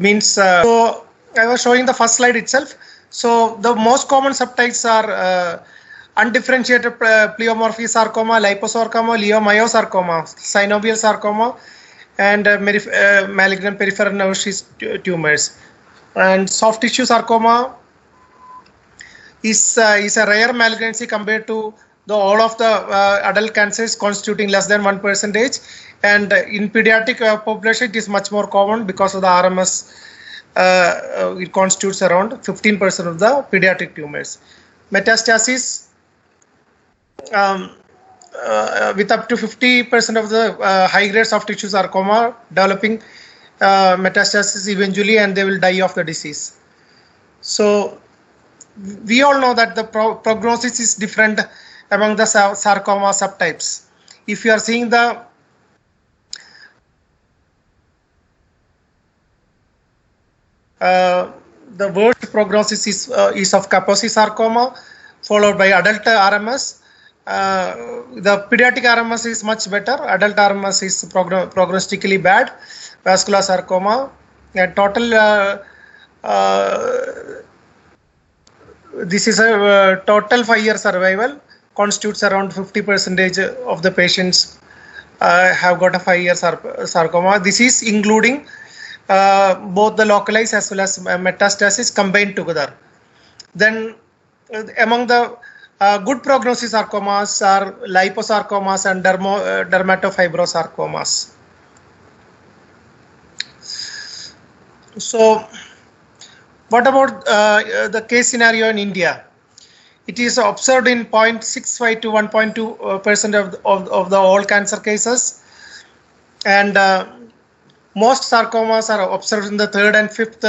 means so I was showing the first slide itself. So the most common subtypes are undifferentiated pleomorphic sarcoma, liposarcoma, leiomyosarcoma, synovial sarcoma, and malignant peripheral nerve sheath tumors. And soft tissue sarcoma is a rare malignancy compared to all of the adult cancers, constituting less than 1%. And in pediatric population, it is much more common because of the RMS. It constitutes around 15% of the pediatric tumors. Metastasis, with up to 50% of the high-grade soft tissue sarcoma developing metastasis eventually, and they will die of the disease. So we all know that the prognosis is different among the sarcoma subtypes. If you are seeing the worst prognosis is of Kaposi sarcoma, followed by adult RMS. The pediatric RMS is much better. Adult RMS is prognostically bad. Vascular sarcoma, and total this is a total 5-year survival, constitutes around 50% of the patients have got a 5-year sarcoma. This is including both the localized as well as metastasis combined together. Then among the good prognosis sarcomas are liposarcomas and dermatofibrosarcomas. So what about the case scenario in India? It is observed in 0.65 to 1.2% of the all cancer cases, and most sarcomas are observed in the third and fifth,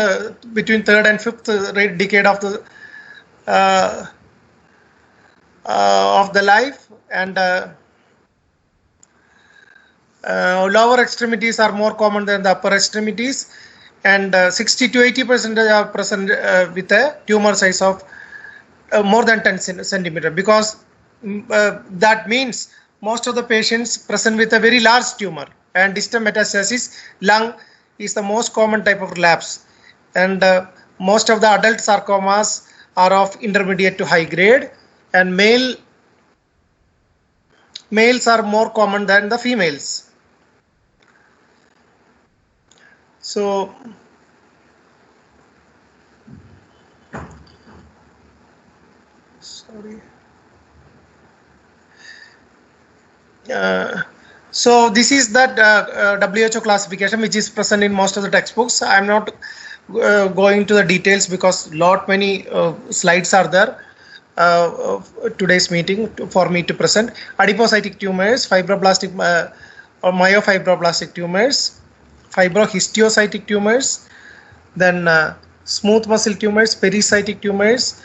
between third and fifth decade of the life, and lower extremities are more common than the upper extremities, and 60 to 80% are present with a tumor size of more than 10 centimeter, because that means most of the patients present with a very large tumor, and distant metastasis. Lung is the most common type of relapse, and most of the adult sarcomas are of intermediate to high grade, and males are more common than the females. So sorry. So this is that WHO classification, which is present in most of the textbooks. I am not going to the details because many slides are there. Today's meeting for me to present. Adipocytic tumors, fibroblastic or myofibroblastic tumors, fibrohistiocytic tumors, then smooth muscle tumors, pericytic tumors,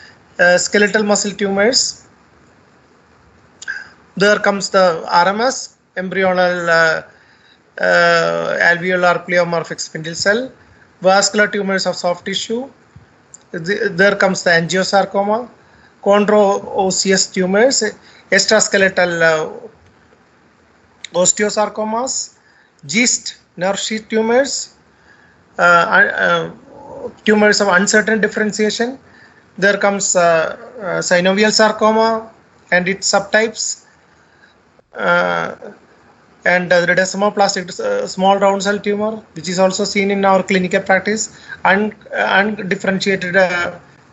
skeletal muscle tumors. There comes the RMS, embryonal alveolar pleomorphic spindle cell, vascular tumors of soft tissue. There comes the angiosarcoma, chondro-osseous tumors, extraskeletal osteosarcomas, GIST, nerve sheath tumors, tumors of uncertain differentiation. There comes synovial sarcoma and its subtypes, and the desmoplastic small round cell tumor, which is also seen in our clinical practice, and undifferentiated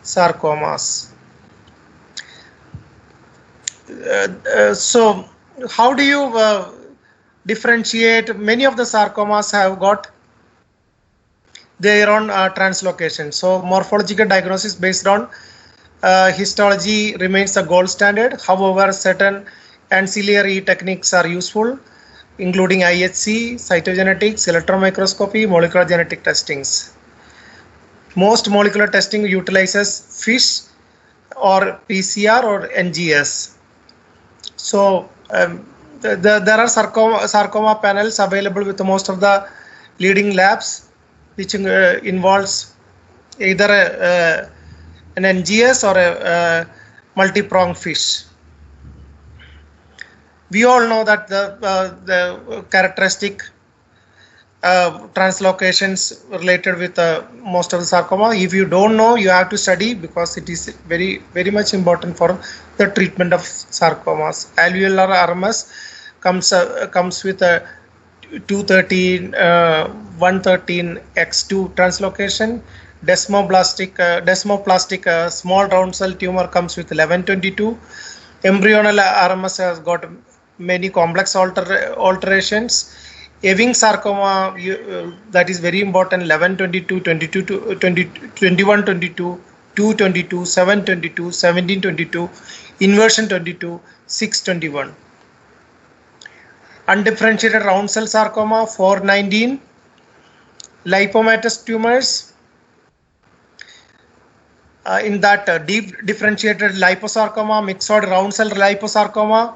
sarcomas. So how do you differentiate? Many of the sarcomas have got their own translocation. So morphological diagnosis based on histology remains the gold standard. However, certain ancillary techniques are useful, including IHC, cytogenetics, electron microscopy, molecular genetic testings. Most molecular testing utilizes FISH or PCR or NGS. So there are sarcoma panels available with most of the leading labs, which involves either an NGS or a multi-pronged FISH. We all know that the characteristic translocations related with most of the sarcoma. If you don't know, you have to study because it is very much important for the treatment of sarcomas. Alveolar RMS comes with a 213 113x2 translocation. Desmoplastic small round cell tumor comes with 1122. Embryonal RMS has got many complex alterations. Ewing sarcoma, that is very important, 1122, 22, 20, 21, 22, 222, 722, 1722, inversion 22, 621. Undifferentiated round cell sarcoma, 419. Lipomatous tumors. In that deep differentiated liposarcoma, myxoid round cell liposarcoma.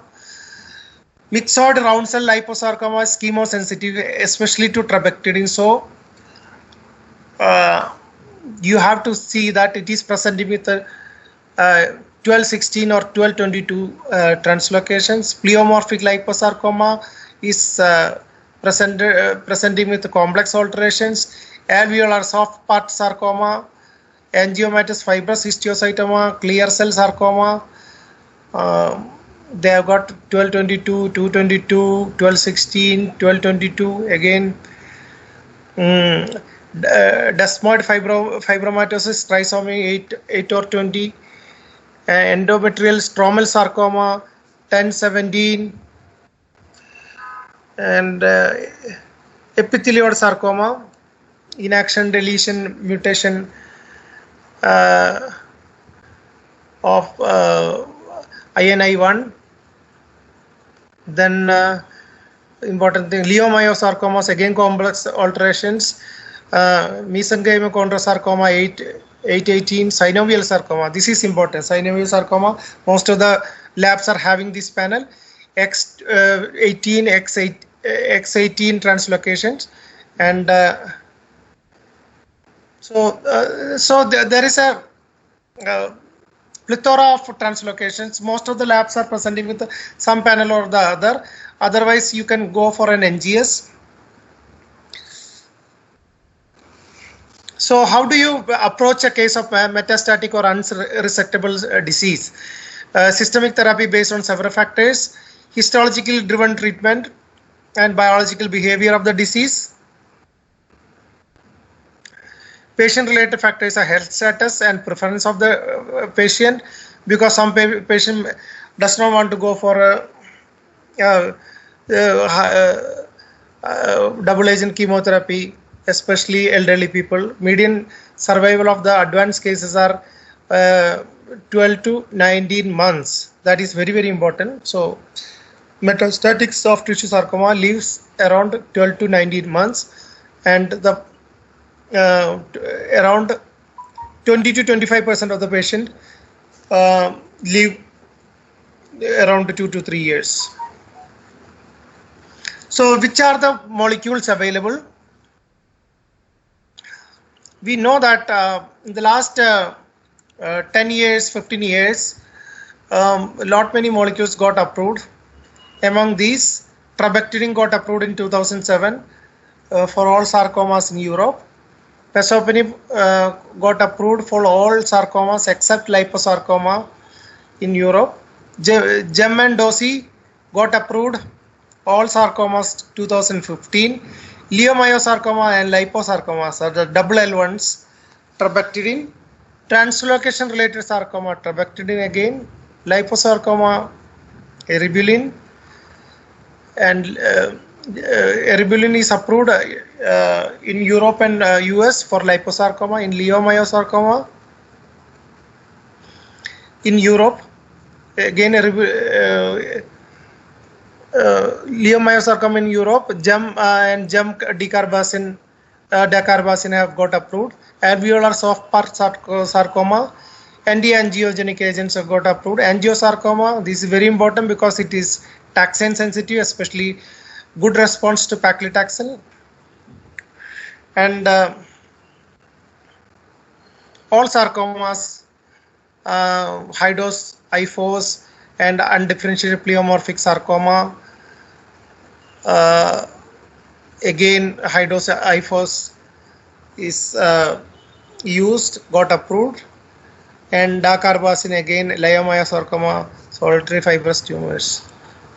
Myxoid round cell liposarcoma is chemosensitive, especially to trabectedin. So you have to see that it is presenting with 1216 or 1222 translocations. Pleomorphic liposarcoma is presenting with complex alterations. Alveolar soft part sarcoma, angiomatous fibrous histiocytoma, clear cell sarcoma. They have got 1222, 222, 1216, 1222 again. Desmoid fibromatosis, trisomy 8 or 20. Endometrial stromal sarcoma, 1017. And epithelioid sarcoma, inaction, deletion, mutation of INI1. Then important thing, leiomyosarcomas, again complex alterations. Mesenchymal chondrosarcoma 818, synovial sarcoma. This is important. Synovial sarcoma, most of the labs are having this panel. X18, X18 translocations, and so there is a plethora of translocations. Most of the labs are presenting with some panel or the other. Otherwise, you can go for an NGS. So how do you approach a case of metastatic or unresectable disease? Systemic therapy based on several factors, histologically driven treatment, and biological behavior of the disease. Patient-related factors are health status and preference of the patient, because some patient does not want to go for a double agent chemotherapy, especially elderly people. Median survival of the advanced cases are 12 to 19 months. That is very important. So metastatic soft tissue sarcoma lives around 12 to 19 months, and the around 20 to 25% of the patient live around 2 to 3 years. So which are the molecules available? We know that in the last 10 years, 15 years, many molecules got approved. Among these, trabectedin got approved in 2007 for all sarcomas in Europe. Pazopanib got approved for all sarcomas except liposarcoma in Europe. Gem and Dosi got approved all sarcomas 2015. Leiomyosarcoma and liposarcomas are the double L ones. Trabectedin. Translocation related sarcoma, trabectedin again. Liposarcoma, eribulin. And eribulin is approved in Europe and US for liposarcoma. In leiomyosarcoma in Europe, again leiomyosarcoma in Europe, GEM and GEM dacarbazine have got approved. Alveolar soft part sarcoma, anti-angiogenic agents have got approved. Angiosarcoma, this is very important because it is taxane sensitive, especially good response to paclitaxel. And all sarcomas, high dose IFOs and undifferentiated pleomorphic sarcoma, again high dose IFOS is used, got approved, and dacarbazine again leiomyosarcoma, solitary fibrous tumors.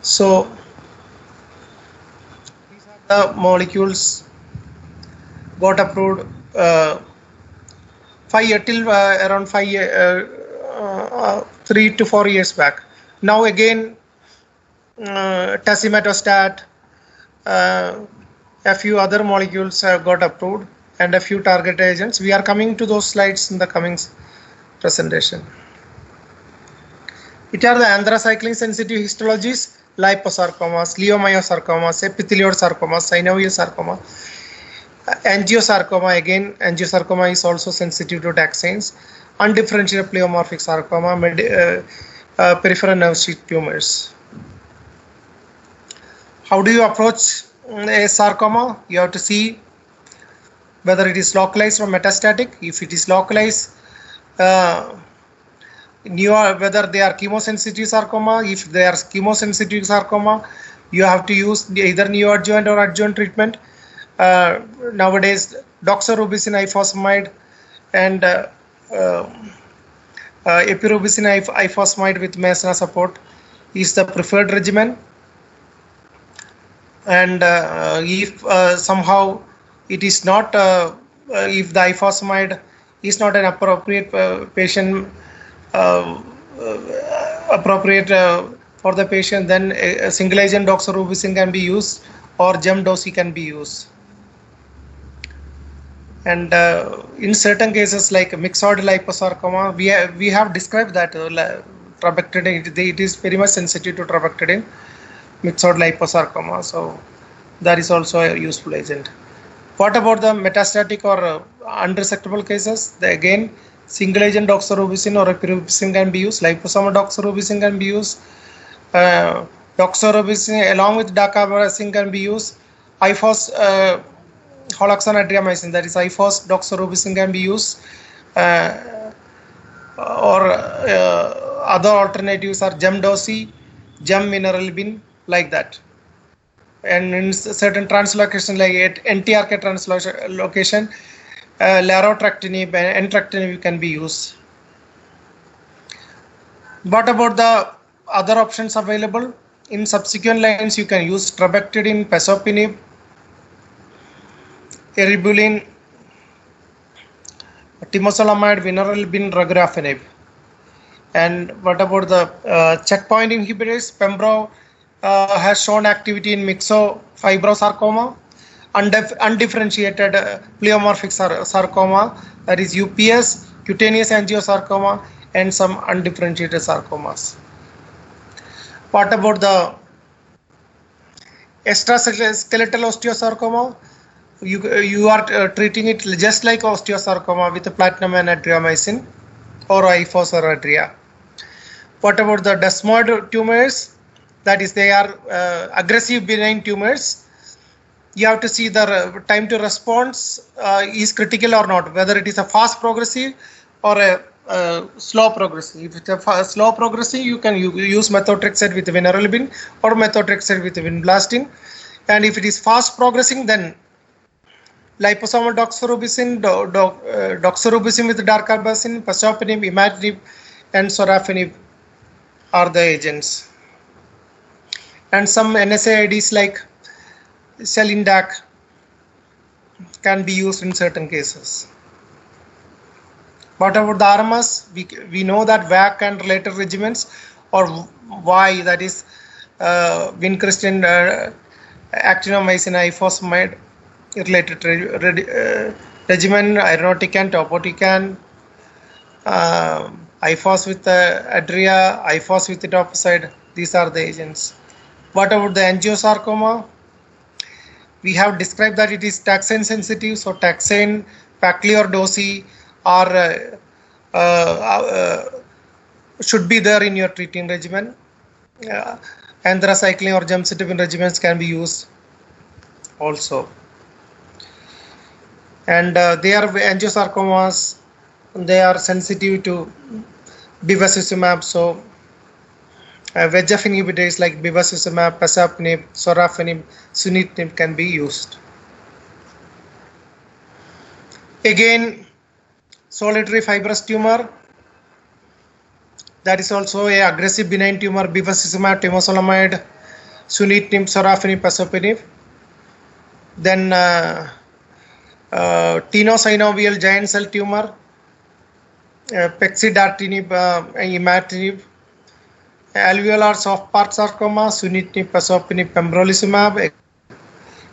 So these are the molecules got approved around 3 to 4 years back. Now again tazimetostat, a few other molecules have got approved, and a few target agents. We are coming to those slides in the coming presentation. It are the anthracycline sensitive histologies: liposarcomas, leiomyosarcomas, epithelioid sarcomas, synovial sarcoma, angiosarcoma. Again, angiosarcoma is also sensitive to taxanes. Undifferentiated pleomorphic sarcoma, peripheral nerve sheath tumors. How do you approach a sarcoma? You have to see whether it is localized or metastatic. If it is localized, whether they are chemosensitive sarcoma. If they are chemosensitive sarcoma, you have to use either neoadjuvant or adjuvant treatment. Nowadays, doxorubicin ifosfamide and epirubicin ifosfamide with Mesna support is the preferred regimen. And if somehow it is not, if the ifosfamide is not an appropriate patient, appropriate for the patient, then a single agent doxorubicin can be used, or gemdosi can be used. And in certain cases like myxoid liposarcoma, we have described that trabectedin, it is very much sensitive to trabectedin, myxoid liposarcoma, so that is also a useful agent. What about the metastatic or unresectable cases? Again, single agent doxorubicin or epirubicin can be used, liposomal doxorubicin can be used, doxorubicin along with dacarbazine can be used, IFOS holoxan adriamycin, that is IFOS doxorubicin can be used, or other alternatives are gemdosi, gemmineralbin, like that. And in certain translocation like NTRK translocation, larotrectinib and entrectinib can be used. What about the other options available? In subsequent lines, you can use trabectedin, pazopanib, eribulin, temozolomide, vinorelbin, regorafenib. And what about the checkpoint inhibitors? Pembro has shown activity in myxofibrosarcoma, undifferentiated pleomorphic sarcoma, that is UPS, cutaneous angiosarcoma, and some undifferentiated sarcomas. What about the extraskeletal osteosarcoma? You are treating it just like osteosarcoma with platinum and adriamycin or IFOS or adria. What about the desmoid tumors? That is, they are aggressive benign tumors. You have to see the time to response is critical or not, whether it is a fast progressive or a slow progressive. If it's a slow progressive, you can use methotrexate with vinorelbin or methotrexate with vinblastine. And if it is fast progressing, then liposomal doxorubicin, doxorubicin with dacarbazine, pazopanib, imatinib, and sorafenib are the agents. And some NSAIDs like Selindac can be used in certain cases. What about the RMS? We know that VAC and related regimens, or Y, that is vincristine, actinomycin, ifosfamide related regimen, irinotecan, topotecan, IFOS with adria, IFOS with etoposide. These are the agents. What about the angiosarcoma? We have described that it is taxane sensitive, so taxane, Paclitaxel or dosi are should be there in your treating regimen. Anthracycline or gemcitabine regimens can be used also. And they are angiosarcomas, they are sensitive to bevacizumab, so VEGF inhibitors like bevacizumab, pazopanib, sorafenib, sunitinib can be used. Again, solitary fibrous tumor. That is also a aggressive benign tumor, bevacizumab, temozolomide, sunitinib, sorafenib, pazopanib. Then tenosynovial giant cell tumor, pexidartinib, imatinib, alveolar soft part sarcoma, sunitinib, pazopanib, pembrolizumab.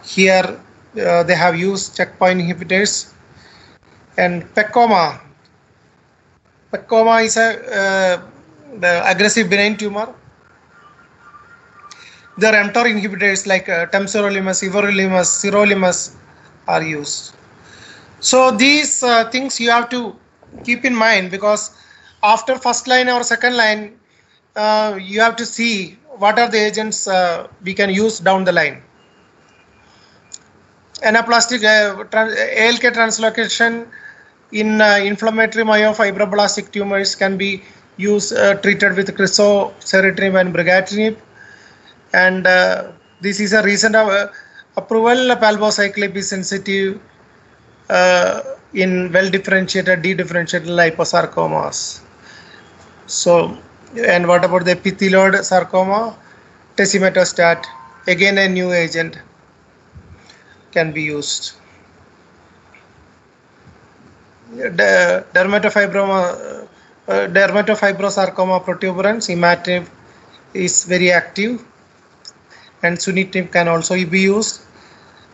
Here they have used checkpoint inhibitors. And PEComa. PEComa is the aggressive benign tumor. There are mTOR inhibitors like temsirolimus, everolimus, sirolimus are used. So these things you have to keep in mind, because after first line or second line, you have to see what are the agents we can use down the line. Anaplastic ALK translocation in inflammatory myofibroblastic tumors can be used treated with crizotinib and brigatinib. And this is a recent approval. Palbociclib is sensitive in well-differentiated, dedifferentiated liposarcomas. So, and what about the epithelioid sarcoma? Tesimetostat, again a new agent, can be used. Dermatofibrosarcoma protuberans, imatinib is very active, and sunitinib can also be used.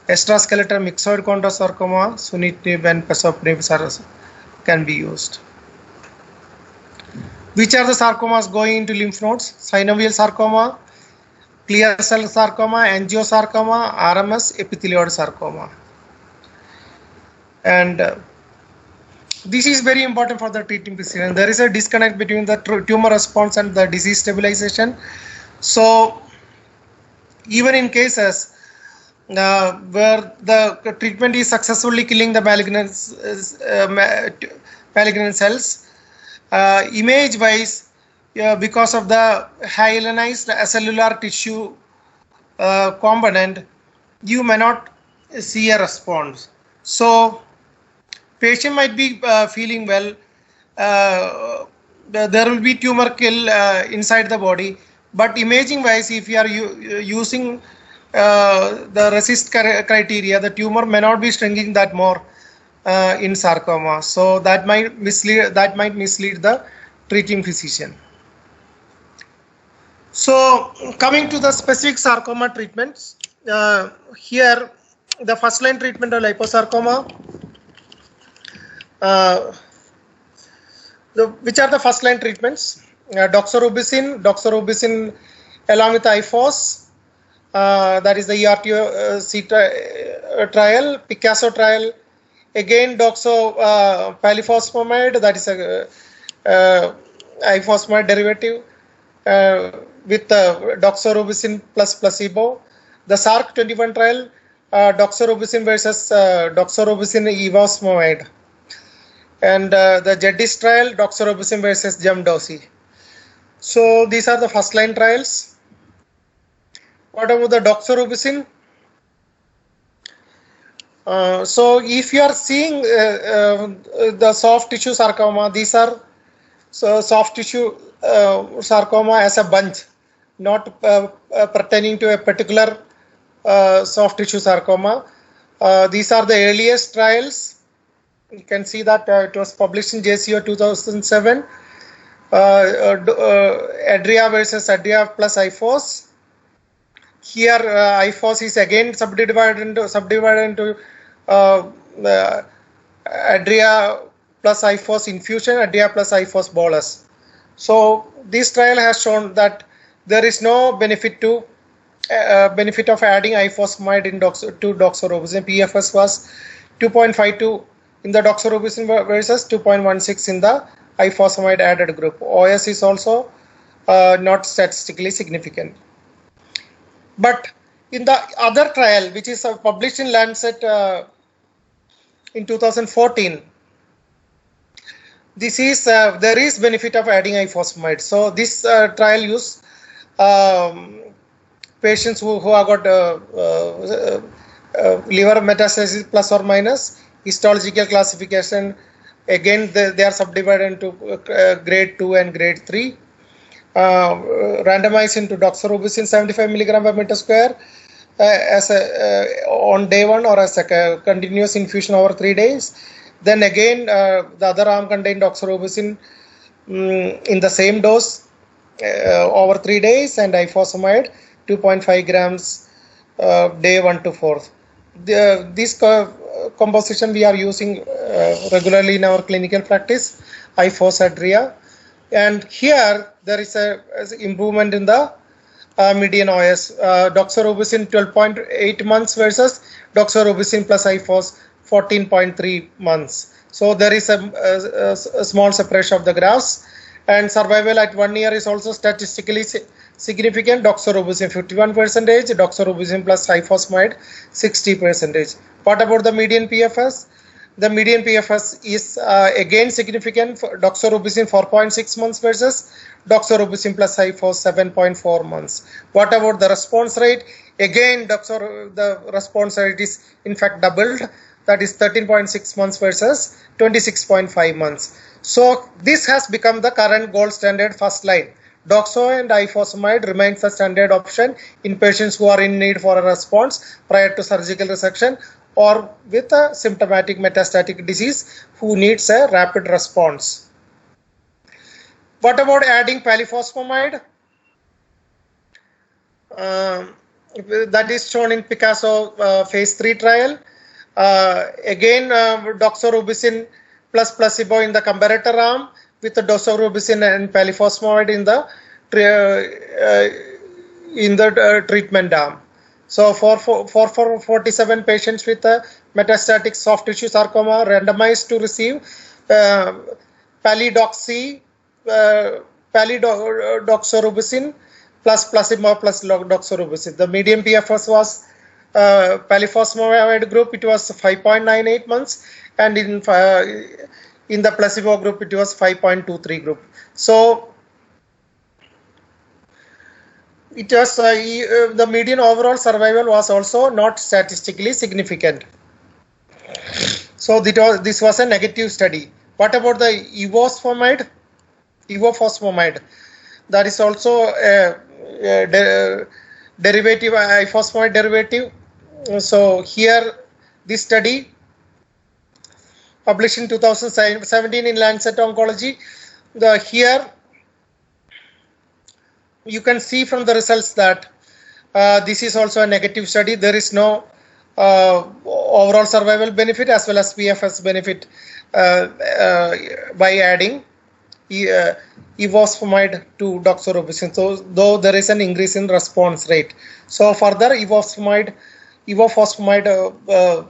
Extraskeletal myxoid chondrosarcoma, sunitinib and pazopanib can be used. Which are the sarcomas going into lymph nodes? Synovial sarcoma, clear cell sarcoma, angiosarcoma, RMS, epithelioid sarcoma. And this is very important for the treating physician. There is a disconnect between the tumor response and the disease stabilization. So even in cases where the treatment is successfully killing the malignant cells, image wise, because of the hyalinized acellular tissue component, you may not see a response. So patient might be feeling well, there will be tumor kill inside the body, but imaging wise, if you are using the RECIST criteria, the tumor may not be shrinking that more in sarcoma. So that might mislead the treating physician. So coming to the specific sarcoma treatments, here the first line treatment of liposarcoma. Which are the first line treatments? Doxorubicin along with IFOS, that is the ERTC trial, Picasso trial, again doxopaliphosphomide, that is a ifosfamide derivative with doxorubicin plus placebo. The SARC-21 trial, doxorubicin versus doxorubicin evosfamide. And the JEDIS trial, doxorubicin versus gemdosi. So these are the first line trials. What about the doxorubicin? So if you are seeing the soft tissue sarcoma, these are soft tissue sarcoma as a bunch, not pertaining to a particular soft tissue sarcoma. These are the earliest trials. You can see that it was published in JCO 2007. Adria versus Adria plus IFOS. Here IFOS is again subdivided into Adria plus IFOS infusion, Adria plus IFOS bolus. So this trial has shown that there is no benefit of adding ifosfamide to doxorubicin. PFS was 2.52 in the doxorubicin versus 2.16 in the ifosfamide added group. OS is also not statistically significant. But in the other trial, which is published in Lancet in 2014, this is there is benefit of adding ifosfamide. So this trial used patients who have got liver metastasis plus or minus Histological classification, again they are subdivided into grade 2 and grade 3. Randomized into doxorubicin 75 milligram per meter square as a, on day 1 or as a continuous infusion over 3 days. Then again the other arm contained doxorubicin in the same dose over 3 days, and ifosfamide 2.5 grams day 1 to 4. This composition we are using regularly in our clinical practice, ifosfamide. And here there is a improvement in the median OS. Doxorubicin 12.8 months versus doxorubicin plus ifos 14.3 months. So there is a small separation of the graphs, and survival at 1 year is also statistically significant. Doxorubicin 51%, doxorubicin plus ifosfamide 60%. What about the median PFS? The median PFS is again significant for doxorubicin 4.6 months versus doxorubicin plus ifos 7.4 months. What about the response rate? Again, the response rate is in fact doubled. That is 13.6 months versus 26.5 months. So this has become the current gold standard first line. Doxo and ifosfamide remains the standard option in patients who are in need for a response prior to surgical resection or with a symptomatic metastatic disease who needs a rapid response. What about adding palifospamide? That is shown in Picasso phase 3 trial. Again, doxorubicin plus placebo in the comparator arm with the doxorubicin and palifospamide in the treatment arm. So for 47 patients with metastatic soft tissue sarcoma randomized to receive doxorubicin plus placebo plus doxorubicin. The median PFS was palifospamide group, it was 5.98 months, and in the placebo group it was 5.23 group. So it was the median overall survival was also not statistically significant. So this was a negative study. What about the ivosfamide? That is also a derivative, ifosfamide derivative. So here this study published in 2017 in Lancet Oncology. Here you can see from the results that this is also a negative study. There is no overall survival benefit as well as PFS benefit by adding ivosfamide to doxorubicin. So though there is an increase in response rate. So further ivosfamide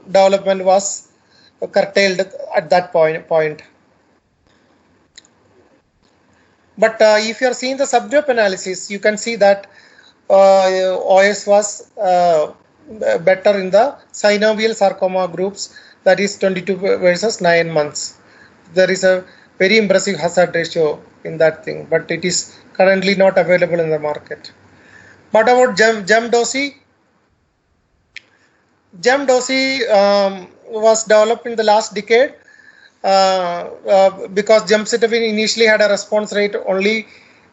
development was curtailed at that point. But if you are seeing the subgroup analysis, you can see that OS was better in the synovial sarcoma groups, that is 22 versus 9 months. There is a very impressive hazard ratio in that thing, but it is currently not available in the market. What about gemdosi? Gemdosi was developed in the last decade because gemcitabine initially had a response rate only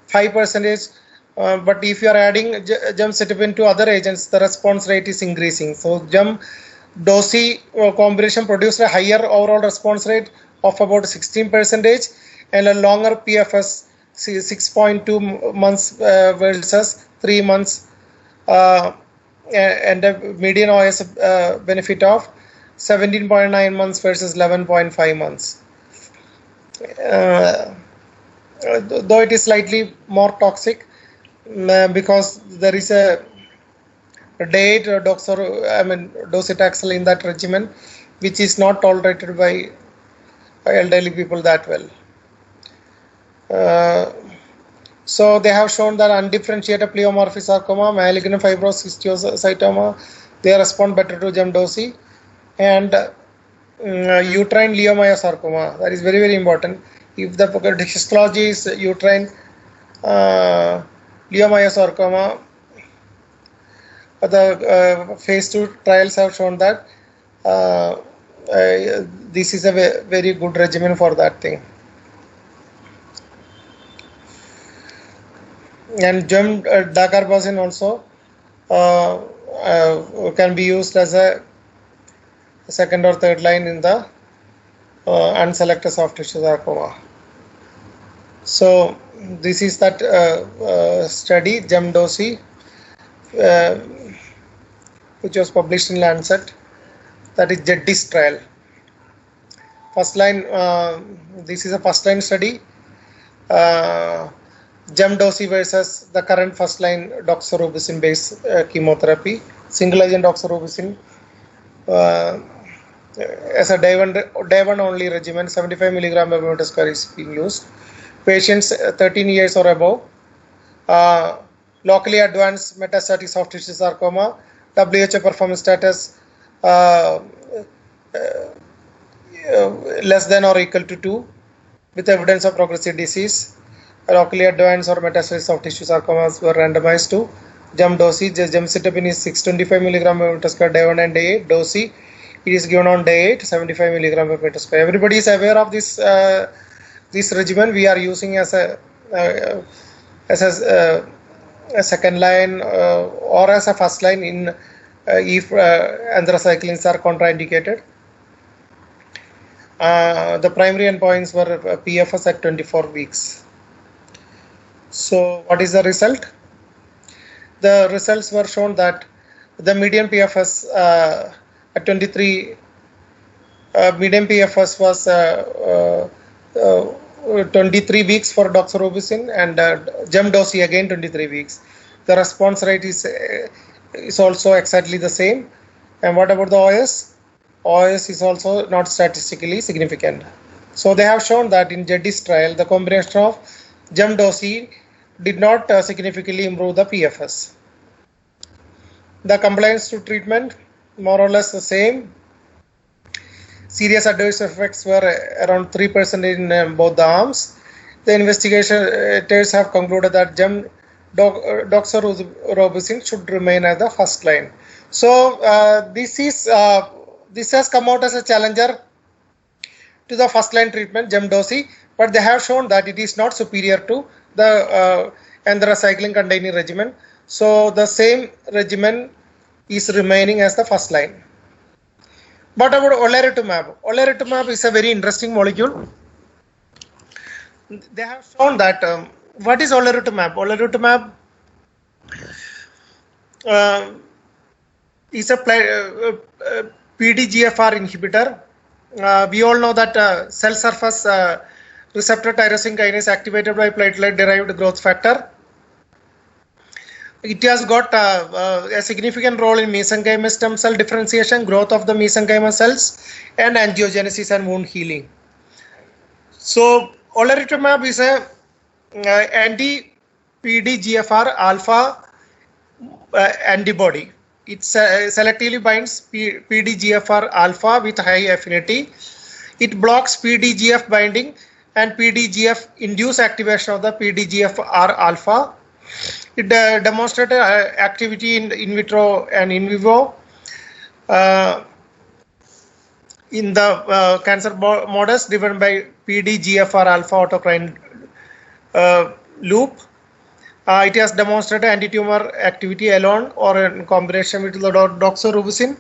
5%, but if you are adding gemcitabine to other agents, the response rate is increasing. So gemdosi combination produced a higher overall response rate of about 16% and a longer PFS 6.2 months versus 3 months, and a median OS benefit of 17.9 months versus 11.5 months. Though it is slightly more toxic because there is a docetaxel in that regimen, which is not tolerated by elderly people that well. So they have shown that undifferentiated pleomorphic sarcoma, malignant fibrous histiocytoma, they respond better to gemdosi, and uterine leiomyosarcoma, that is very, very important. If the histology is uterine leiomyosarcoma, the phase 2 trials have shown that this is a very good regimen for that thing. And gem dacarbazine also can be used as a second or third line in the unselected soft tissue sarcoma. So this is that study, GEM-DOSI, which was published in Lancet. That is JEDDIS trial. First line, this is a first line study. GEM-DOSI versus the current first line doxorubicin based chemotherapy, single agent doxorubicin as a day one only regimen. 75 milligram per meter square is being used. Patients 13 years or above, locally advanced metastatic soft tissue sarcoma, WHO performance status less than or equal to 2, with evidence of progressive disease. Locally advanced or metastatic soft tissue sarcomas were randomized to GEM-DOSI. Gemcitabine is 625 milligram per meter square day 1 and day 8. DOSI, it is given on day 8, 75 milligram per meter square. Everybody is aware of this this regimen. We are using as a second line or as a first line in if anthracyclines are contraindicated. The primary endpoints were PFS at 24 weeks. So what is the result? The results were shown that the median PFS at 23 median PFS was 23 weeks for doxorubicin, and GEM-DOSI again 23 weeks. The response rate is also exactly the same. And what about the OS? OS is also not statistically significant. So they have shown that in JEDDIS trial, the combination of GEM-DOSI did not significantly improve the PFS. The compliance to treatment, more or less the same. Serious adverse effects were around 3% in both the arms. The investigators have concluded that doxorubicin should remain as the first line. So this has come out as a challenger to the first line treatment, GEM-DOSI, but they have shown that it is not superior to the anthracycline containing regimen. So the same regimen is remaining as the first line. But about olaratumab. Olaratumab is a very interesting molecule. They have shown that what is olaratumab? Olaratumab is a PDGFR inhibitor. We all know that cell surface receptor tyrosine kinase activated by platelet-derived growth factor. It has got a significant role in mesenchymal stem cell differentiation, growth of the mesenchymal cells, and angiogenesis and wound healing. So olaratumab is a anti-PDGFR alpha antibody. It selectively binds PDGFR alpha with high affinity. It blocks PDGF binding and PDGF induced activation of the PDGFR alpha. It demonstrated activity in vitro and in vivo in the cancer models driven by PDGFR alpha autocrine loop. It has demonstrated anti-tumor activity alone or in combination with the doxorubicin.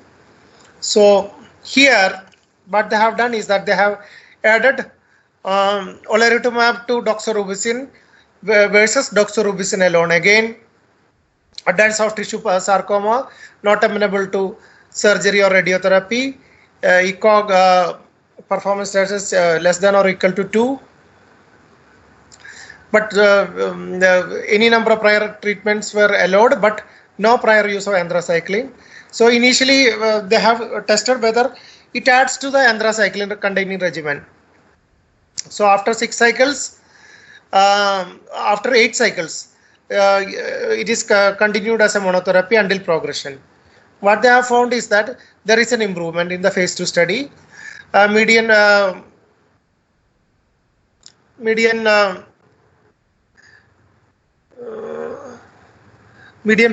So here, what they have done is that they have added olaratumab to doxorubicin versus doxorubicin alone. Again, advanced soft tissue sarcoma, not amenable to surgery or radiotherapy. ECOG performance status less than or equal to 2. But any number of prior treatments were allowed, but no prior use of anthracycline. So initially they have tested whether it adds to the anthracycline containing regimen. So after 6 cycles, after 8 cycles, it is continued as a monotherapy until progression. What they have found is that there is an improvement in the phase 2 study. Median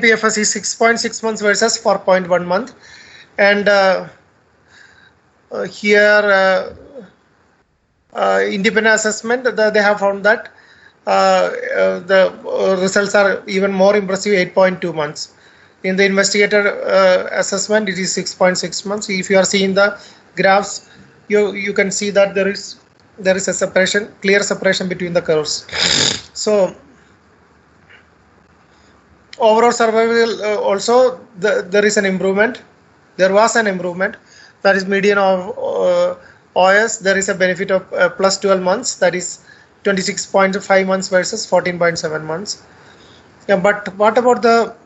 PFS is 6.6 months versus 4.1 month, and here independent assessment, they have found that the results are even more impressive, 8.2 months. In the investigator assessment, it is 6.6 months. If you are seeing the graphs, you can see that there is a separation, clear separation between the curves. So overall survival also there is an improvement. There was an improvement. That is median of OS. There is a benefit of plus 12 months. That is 26.5 months versus 14.7 months. Yeah, but what about the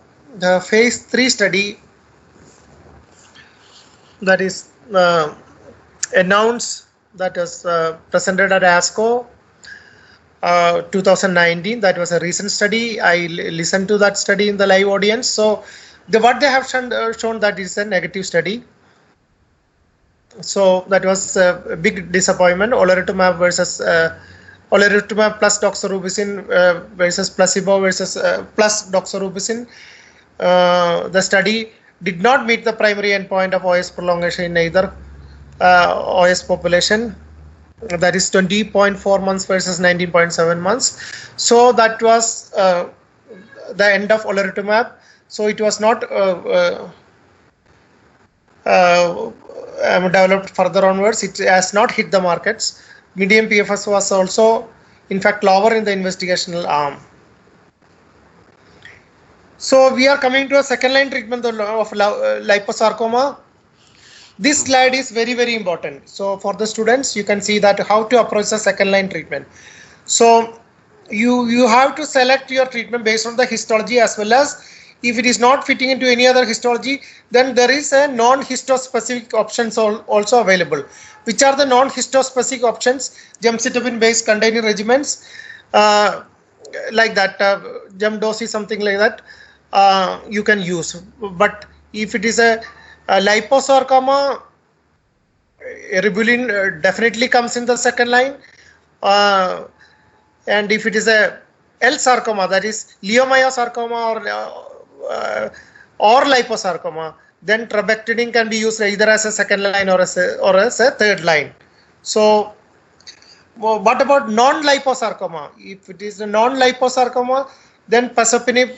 phase 3 study that is announced, that is presented at ASCO 2019? That was a recent study. I listened to that study in the live audience. So what they have shown that is a negative study. So that was a big disappointment. Olaratumab versus olaratumab plus doxorubicin versus placebo versus plus doxorubicin. The study did not meet the primary endpoint of OS prolongation in either OS population. That is 20.4 months versus 19.7 months. So that was the end of olaratumab. So it was not developed further onwards. It has not hit the markets. Median PFS was also, in fact, lower in the investigational arm. So we are coming to a second line treatment of liposarcoma. This slide is very, very important. So for the students, you can see that how to approach the second line treatment. So you have to select your treatment based on the histology, as well as if it is not fitting into any other histology, then there is a non-histospecific options also available. Which are the non-histospecific options? Gemcitabine based containing regimens like that, Gemdosi, something like that, you can use. But if it is a liposarcoma, eribulin definitely comes in the second line. And if it is a L sarcoma, that is leiomyosarcoma or liposarcoma, then trabectedin can be used either as a second line or as a third line. So what about non-liposarcoma? If it is a non-liposarcoma, then pazopanib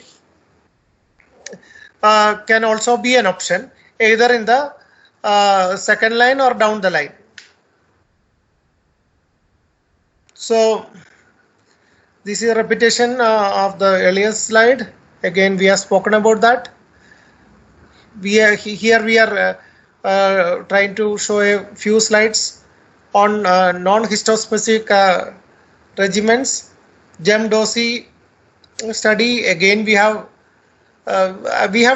can also be an option, either in the second line or down the line. So this is a repetition of the earlier slide. Again, we have spoken about that. Here we are trying to show a few slides on non-histospecific regimens. Gemdosi study, again we have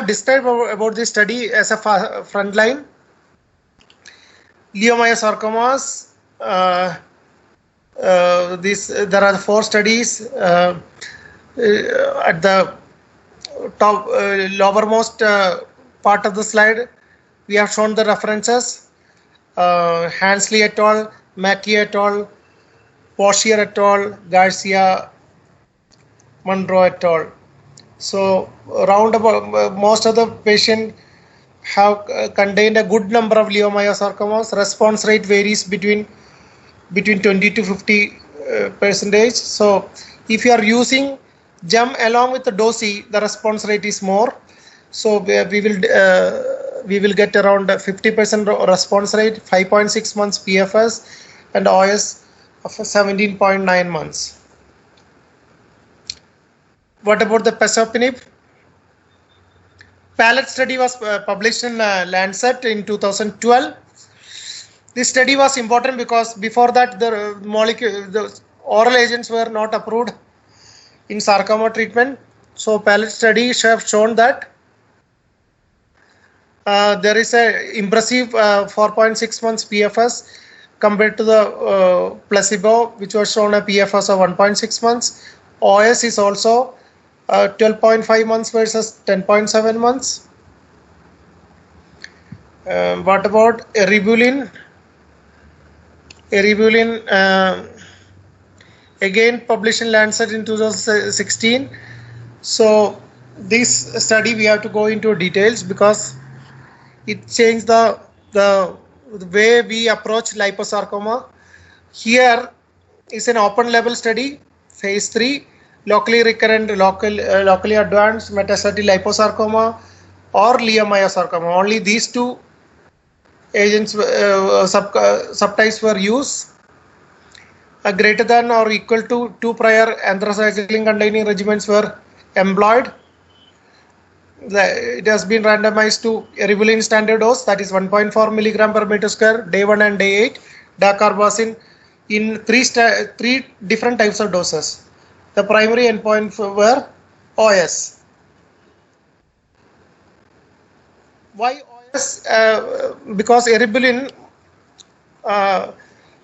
described about this study as a frontline. Leiomyosarcomas, there are 4 studies at the top lowermost part of the slide. We have shown the references: Hansley et al., Mackey et al., Poshier et al., Garcia, Monroe et al. So round about most of the patients have contained a good number of leiomyosarcomas. Response rate varies between 20 to 50 percentage. So if you are using Gem along with the Dosi, the response rate is more. So we will get around 50% response rate, 5.6 months PFS, and OS of 17.9 months. What about the pazopanib? Palette study was published in Lancet in 2012. This study was important because before that the oral agents were not approved in sarcoma treatment. So Palette study have shown that there is a impressive 4.6 months PFS compared to the placebo, which was shown a PFS of 1.6 months. OS is also 12.5 months versus 10.7 months. What about eribulin? Eribulin again published in Lancet in 2016. So this study we have to go into details because it changed the the way we approach liposarcoma. Here is an open label study, phase 3, locally recurrent, locally advanced metastatic liposarcoma or leiomyosarcoma. Only these two agents, subtypes were used. Greater than or equal to 2 prior anthracycline containing regimens were employed. It has been randomized to eribulin standard dose, that is 1.4 milligram per meter square, day 1 and day 8, dacarbazine in three different types of doses. The primary endpoint were OS. Why OS? Because eribulin,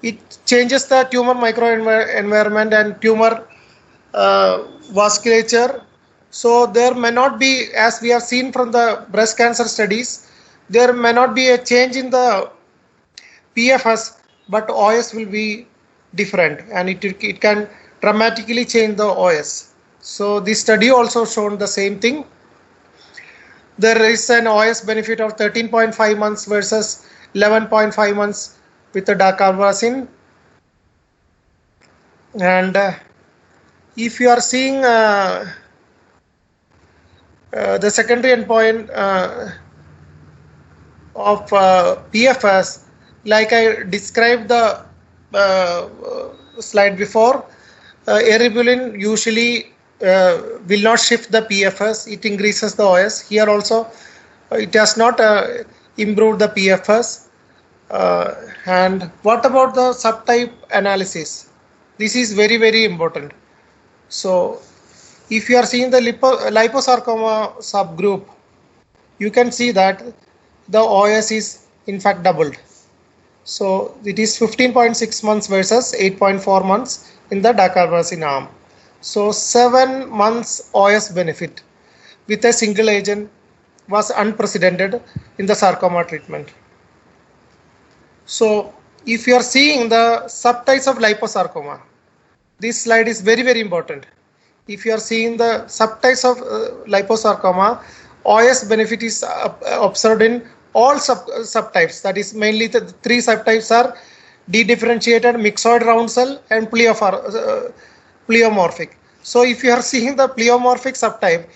it changes the tumor microenvironment and tumor vasculature. So there may not be, as we have seen from the breast cancer studies, there may not be a change in the PFS, but OS will be different, and it can dramatically change the OS. So this study also shown the same thing. There is an OS benefit of 13.5 months versus 11.5 months with the dacarbazine. And if you are seeing the secondary endpoint of PFS, like I described the slide before, eribulin usually will not shift the PFS, it increases the OS. Here also it has not improved the PFS. And what about the subtype analysis? This is very, very important. So if you are seeing the liposarcoma subgroup, you can see that the OS is in fact doubled. So it is 15.6 months versus 8.4 months in the dacarbazine arm. So 7 months OS benefit with a single agent was unprecedented in the sarcoma treatment. So if you are seeing the subtypes of liposarcoma, this slide is very, very important. If you are seeing the subtypes of liposarcoma, OS benefit is observed in all subtypes. That is, mainly the 3 subtypes are dedifferentiated, myxoid round cell, and pleomorphic. So if you are seeing the pleomorphic subtype,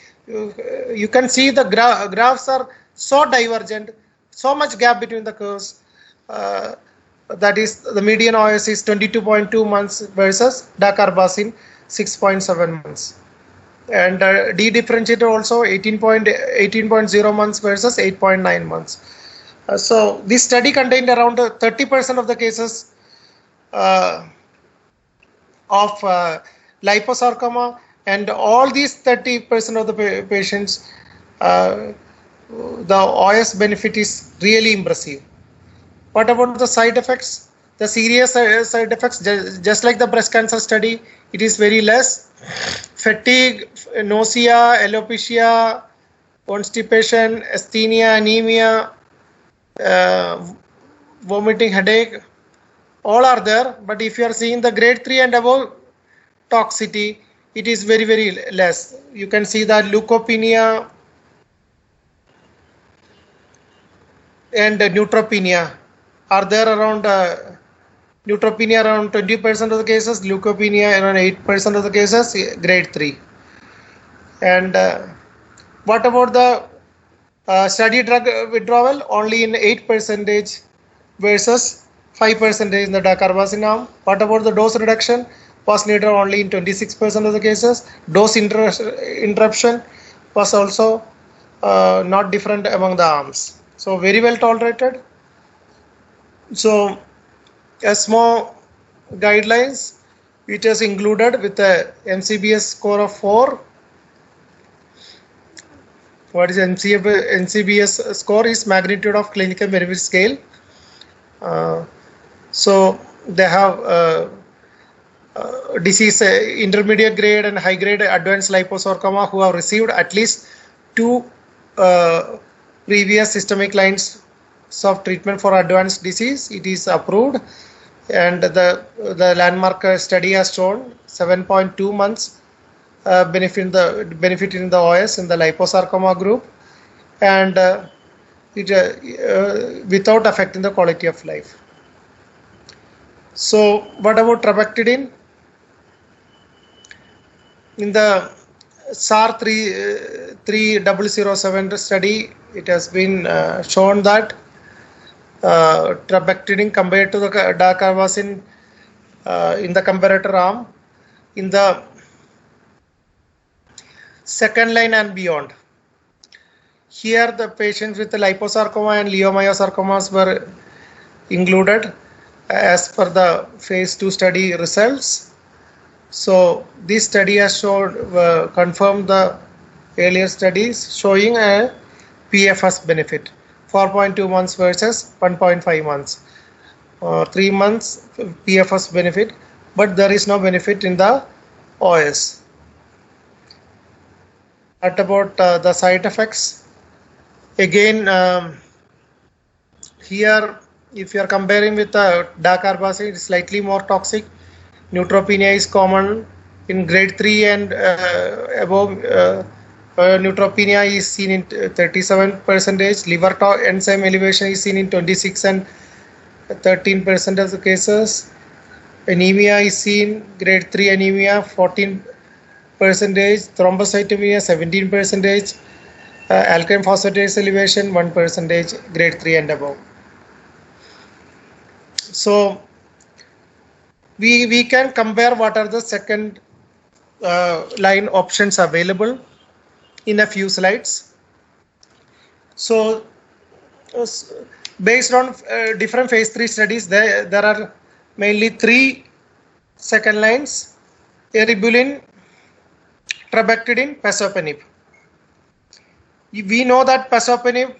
you can see the graphs are so divergent, so much gap between the curves. That is, the median OS is 22.2 months versus dacarbazine 6.7 months. And dedifferentiated also 18.0 months versus 8.9 months. So this study contained around 30% of the cases of liposarcoma, and all these 30% of the patients, the OS benefit is really impressive. What about the side effects? The serious side effects, just like the breast cancer study, it is very less. Fatigue, nausea, alopecia, constipation, asthenia, anemia, vomiting, headache, all are there. But if you are seeing the grade 3 and above toxicity, it is very, very less. You can see that leukopenia and neutropenia are there around, neutropenia around 20% of the cases, leukopenia around 8% of the cases, grade 3. And what about the study drug withdrawal? Only in 8% versus 5% in the dacarbazine arm. What about the dose reduction? Was needed only in 26% of the cases. Dose interruption was also not different among the arms. So very well tolerated. So ESMO guidelines, it is included with a NCBS score of 4. What is NCBS score? Is magnitude of clinical benefit scale. So they have disease intermediate grade and high grade advanced liposarcoma who have received at least 2 previous systemic lines of treatment for advanced disease. It is approved, and the landmark study has shown 7.2 months benefit in the OS in the liposarcoma group, and without affecting the quality of life. So what about trabectedin? In the SAR 3007 study, it has been shown that trabectedin compared to the dacarbazine in the comparator arm, in the second line and beyond. Here the patients with the liposarcoma and leiomyosarcomas were included as per the phase 2 study results. So this study has showed confirmed the earlier studies showing a PFS benefit, 4.2 months versus 1.5 months, 3 months PFS benefit, but there is no benefit in the OS. What about the side effects? Again, here if you are comparing with the dacarbazine, it is slightly more toxic. Neutropenia is common in grade 3 and above. Neutropenia is seen in 37%. Liver enzyme elevation is seen in 26 and 13% of the cases. Anemia is seen, grade 3 anemia 14%, thrombocytopenia 17%, alkaline phosphatase elevation 1%, grade 3 and above. So we can compare what are the second line options available in a few slides. So based on different phase 3 studies, there are mainly 3 second lines: eribulin, trabectedin, pazopanib. We know that pazopanib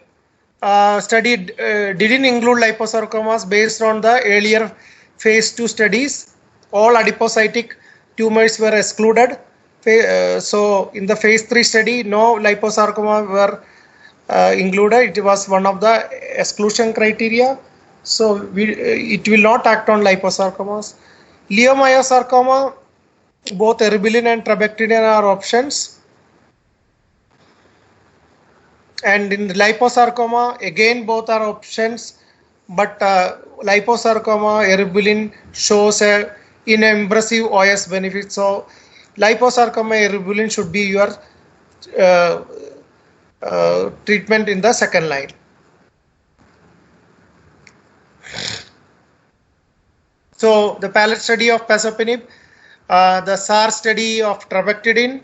study didn't include liposarcomas based on the earlier phase 2 studies. All adipocytic tumors were excluded. So in the phase 3 study, no liposarcoma were included. It was one of the exclusion criteria. So it will not act on liposarcomas. Leiomyosarcoma, both eribulin and trabectedin are options. And in liposarcoma, again both are options, but liposarcoma, eribulin shows an impressive OS benefit. So liposarcoma, eribulin should be your treatment in the second line. So the palette study of pazopanib, the SAR study of trabectedin,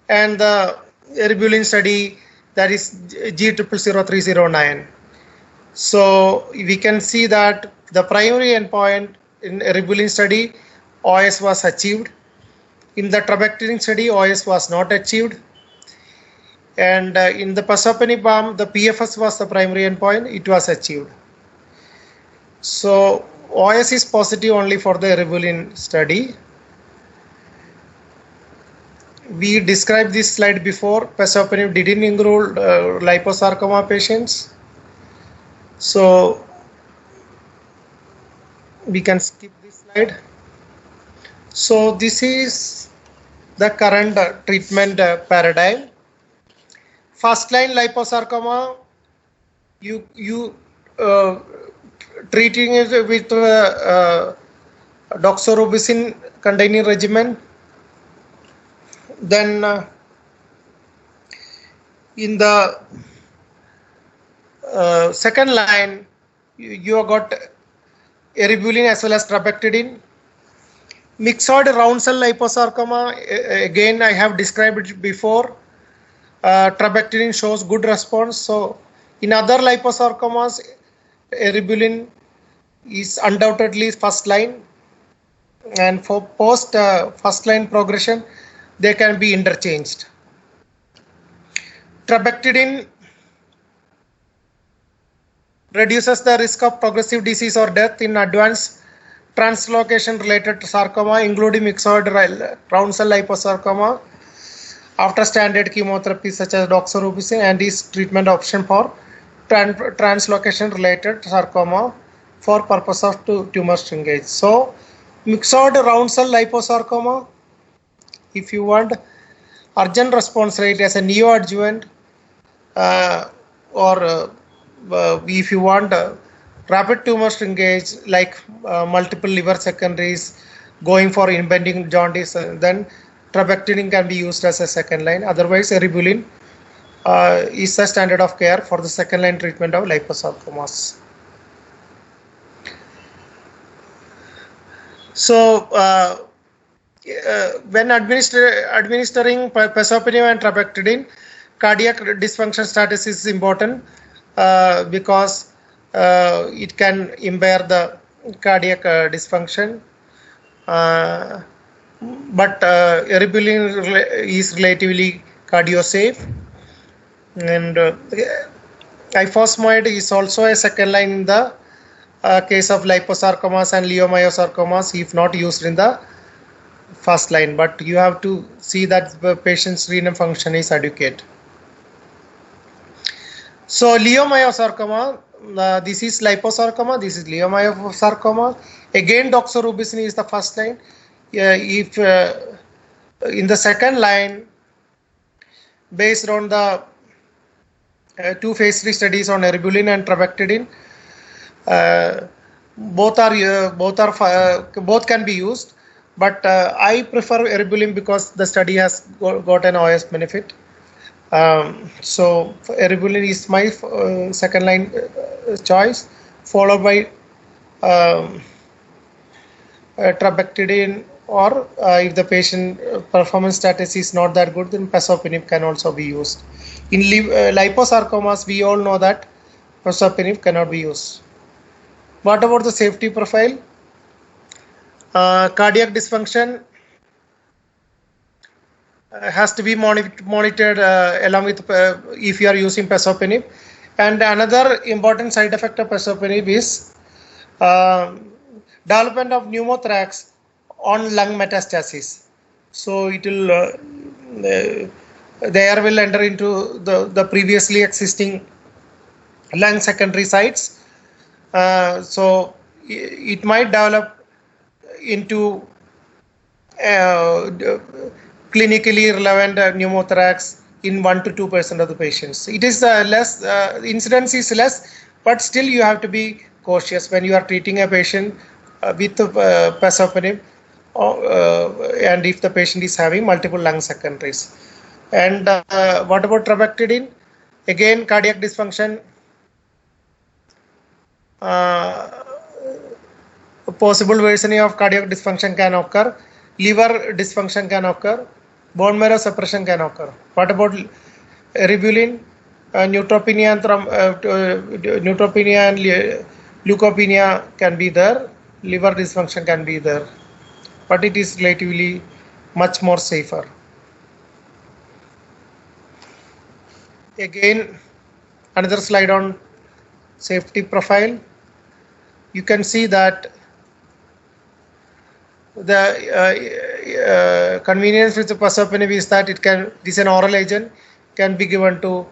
and the eribulin study, that is G000309. So we can see that the primary endpoint in eribulin study, OS was achieved. In the trabectedin study, OS was not achieved. And in the pazopanib arm, the PFS was the primary endpoint, it was achieved. So OS is positive only for the eribulin study. We described this slide before. Pazopanib didn't include liposarcoma patients. So we can skip this slide. So this is the current treatment paradigm. First line liposarcoma, you treating it with doxorubicin containing regimen. Then in the second line, you have got eribulin as well as trabectedin. Myxoid round cell liposarcoma, again I have described it before. Trabectedin shows good response. So in other liposarcomas, eribulin is undoubtedly first line, and for post first line progression, they can be interchanged. Trabectedin reduces the risk of progressive disease or death in advanced translocation related sarcoma, including myxoid round cell liposarcoma, after standard chemotherapy such as doxorubicin, and is treatment option for translocation related sarcoma for purpose of tumor shrinkage. So myxoid round cell liposarcoma, if you want urgent response rate as a neoadjuvant or if you want rapid tumor shrinkage like multiple liver secondaries going for impending jaundice, then trabectedin can be used as a second line. Otherwise, eribulin is the standard of care for the second line treatment of liposarcomas. So, when administering pazopanib and trabectedin, cardiac dysfunction status is important because it can impair the cardiac dysfunction. But eribulin is relatively cardio-safe, and ifosfamide is also a second line in the case of liposarcomas and leiomyosarcomas if not used in the first line, but you have to see that the patient's renal function is adequate. So leiomyosarcoma, this is liposarcoma, this is leiomyosarcoma. Again, doxorubicin is the first line. If in the second line, based on the 2 phase 3 studies on eribulin and trabectedin, both can be used, but I prefer eribulin because the study has got an OS benefit. So eribulin is my second line choice, followed by trabectedin, or if the patient performance status is not that good, then pazopanib can also be used. In liposarcomas, we all know that pazopanib cannot be used. What about the safety profile? Cardiac dysfunction has to be monitored along with if you are using pazopanib. And another important side effect of pazopanib is development of pneumothorax on lung metastasis. So it will the air will enter into the previously existing lung secondary sites. So it might develop into clinically relevant pneumothorax in 1 to 2% of the patients. It is less, incidence is less, but still you have to be cautious when you are treating a patient with pazopanib, and if the patient is having multiple lung secondaries. And what about trabectedin? Again, cardiac dysfunction, possible worsening of cardiac dysfunction can occur, liver dysfunction can occur, bone marrow suppression can occur. What about eribulin? Neutropenia and leukopenia can be there, liver dysfunction can be there, but it is relatively much more safer. Again, another slide on safety profile. You can see that the convenience with the pazopanib is that it is an oral agent, can be given to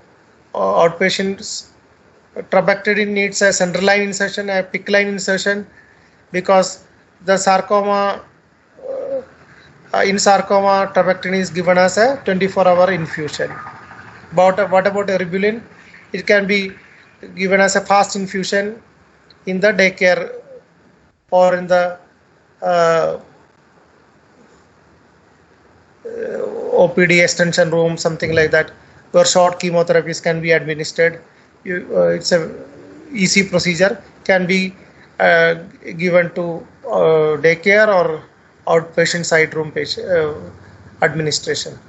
outpatients. Trabectedin needs a central line insertion, a PICC line insertion, because the sarcoma, in sarcoma, trabectedin is given as a 24-hour infusion. What about eribulin? It can be given as a fast infusion in the daycare or in the OPD extension room, something like that, where short chemotherapies can be administered. It's a easy procedure, can be given to daycare or outpatient side room administration.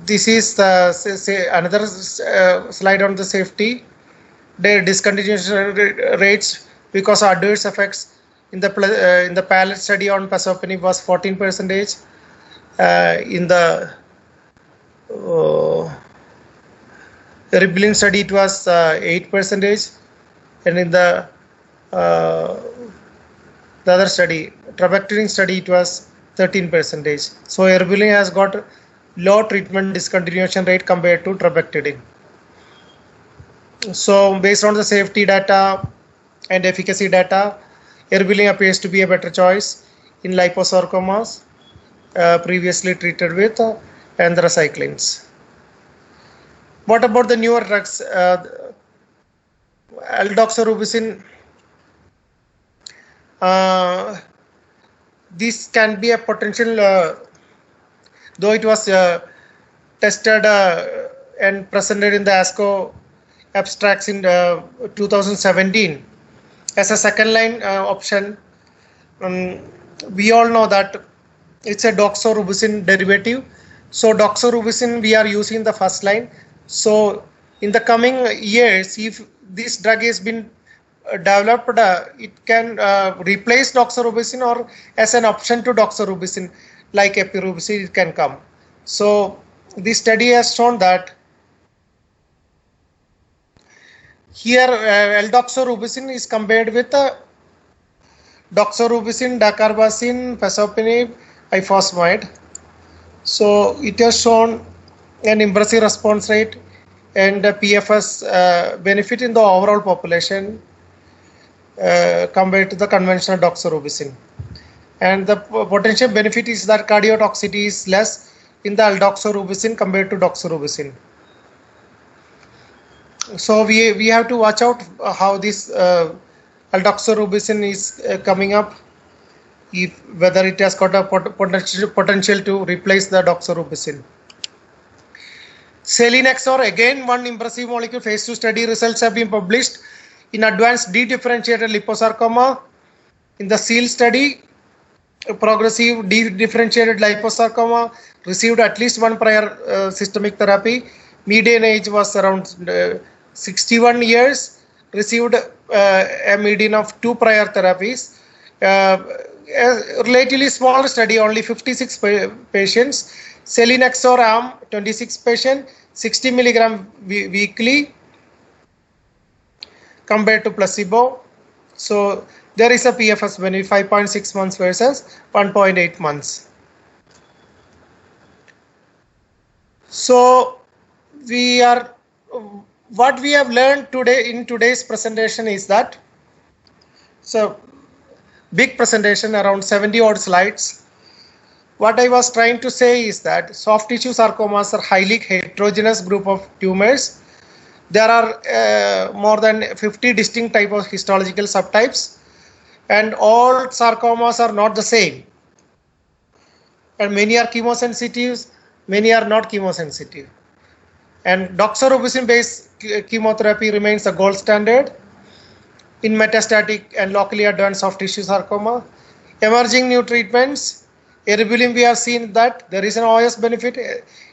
This is the another slide on the safety. The discontinuation rates because of adverse effects in the palette study on pazopanib was 14%. In the eribulin study it was 8%, and in the other study, trabectedin study, it was 13%. So eribulin has got low treatment discontinuation rate compared to trabectedin. So based on the safety data and efficacy data, eribulin appears to be a better choice in liposarcomas previously treated with anthracyclines. What about the newer drugs? Aldoxorubicin. This can be a potential, though it was tested and presented in the ASCO abstracts in 2017 as a second line option. We all know that it's a doxorubicin derivative. So doxorubicin we are using the first line. So in the coming years, if this drug has been developed, it can replace doxorubicin or as an option to doxorubicin, like epirubicin, it can come. So this study has shown that here L-doxorubicin is compared with doxorubicin, dacarbazine, pazopanib, ifosfamide. So it has shown an impressive response rate and PFS benefit in the overall population compared to the conventional doxorubicin. And the potential benefit is that cardiotoxicity is less in the aldoxorubicin compared to doxorubicin. So we have to watch out how this aldoxorubicin is coming up, whether it has got a potential to replace the doxorubicin. Selinexor, again one impressive molecule. Phase 2 study results have been published in advanced dedifferentiated liposarcoma. In the SEAL study, progressive dedifferentiated liposarcoma received at least one prior systemic therapy. Median age was around 61 years, received a median of 2 prior therapies. A relatively small study, only 56 patients. Selinexor arm, 26 patients, 60 milligram weekly compared to placebo. So there is a PFS benefit 5.6 months versus 1.8 months. So what we have learned today in today's presentation is that, so big presentation, around 70 odd slides. What I was trying to say is that soft tissue sarcomas are highly heterogeneous group of tumors. There are more than 50 distinct types of histological subtypes, and all sarcomas are not the same. And many are chemosensitive, many are not chemosensitive. And doxorubicin based chemotherapy remains the gold standard in metastatic and locally advanced soft tissue sarcoma. Emerging new treatments, eribulin, we have seen that there is an OS benefit,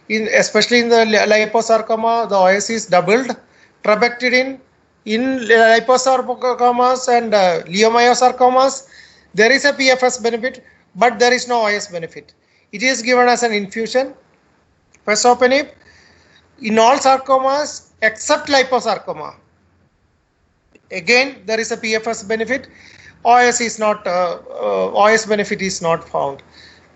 especially in the liposarcoma, the OS is doubled. Trabectedin in liposarcomas and leiomyosarcomas, there is a PFS benefit, but there is no OS benefit. It is given as an infusion. Pazopanib in all sarcomas except liposarcoma. Again, there is a PFS benefit. OS is not OS benefit is not found.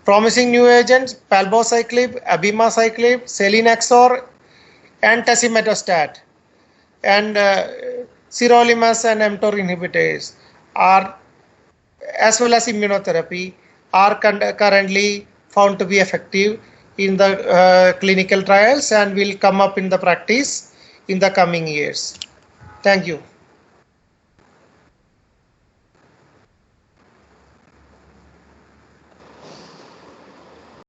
Promising new agents: palbociclib, abemaciclib, selinexor, and tazemetostat, and sirolimus and mTOR inhibitors are, as well as immunotherapy, are currently found to be effective in the clinical trials and will come up in the practice in the coming years. Thank you.